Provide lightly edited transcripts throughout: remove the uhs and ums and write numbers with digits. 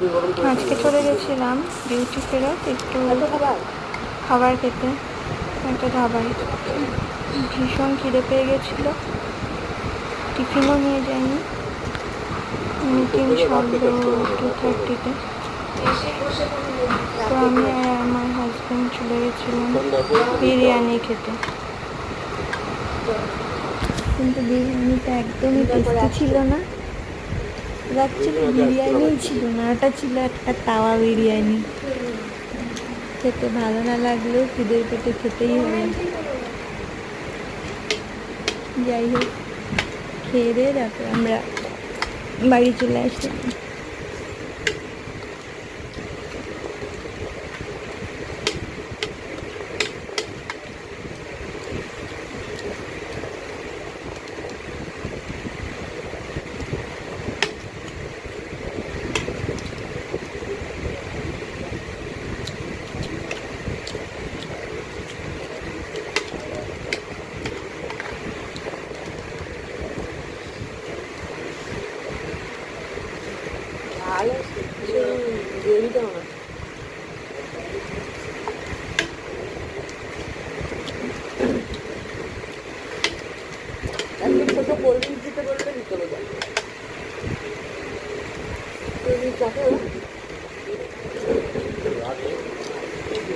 আজকে চলে গেছিলাম বিউটি ফেরত একটু খাবার খেতে একটা ধাবায়। ভীষণ খিদে পেয়ে গেছিল, টিফিনও নিয়ে যাইনি। মিটিং ছাড়লো 2:30-তে। তো আমি আর আমার হাজব্যান্ড চলে গেছিলাম বিরিয়ানি খেতে। কিন্তু বিরিয়ানিটা একদমই টেস্টি ছিল না। অ্যাকচুয়ালি বিরিয়ানিই ছিল না, ওটা ছিল একটা তাওয়া বিরিয়ানি। খেতে ভালো না লাগলেও খিদের পেটে খেতেই হলো। যাই হোক, খেয়ে দিয়ে তারপর আমরা বাড়ি চলে আসলাম।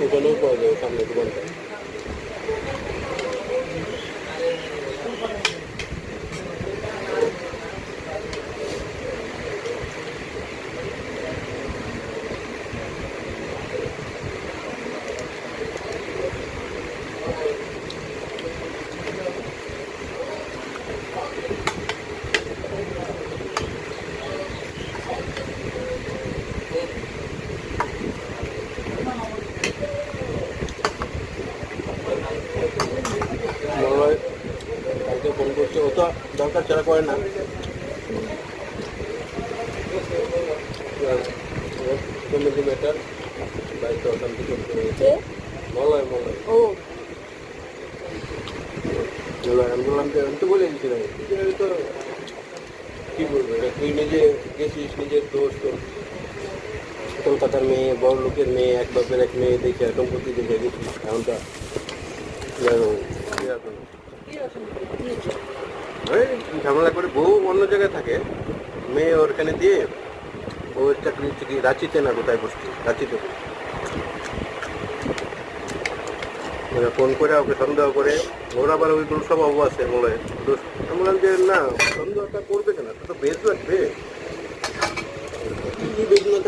ওখানেও পাওয়া যাবে সামনে দোকানটা। কালকে ফোন করছে, ও তো দরকার ছাড়া করে না। ম্যাটার বাইকটা ওখান থেকে মলয় মলয় আমি বললাম যে আমি তো বলে দিয়েছিলাম তো কী বলবো, এটা তুই নিজে গেছিস, নিজের দোষ। তো কলকাতার মেয়ে, বড় লোকের মেয়ে, এক বাপের এক মেয়ে দেখে সম্পত্তি দেখে গেছিস। এমনটা ঝামেলা করে বউ অন্য জায়গায় থাকে, মেয়ে ওরখানে দিয়ে বউয়ের চাকরি হচ্ছে কি রাঁচিতে না কোথায় বসছে, রাঁচিতে। ফোন করে ওকে সন্দেহ করে, ওর আবার ওইগুলো সব অব আছে মনে হয়। আমি বললাম যে না, সন্দেহটা করবে কেন, তো বেশ লাগবে।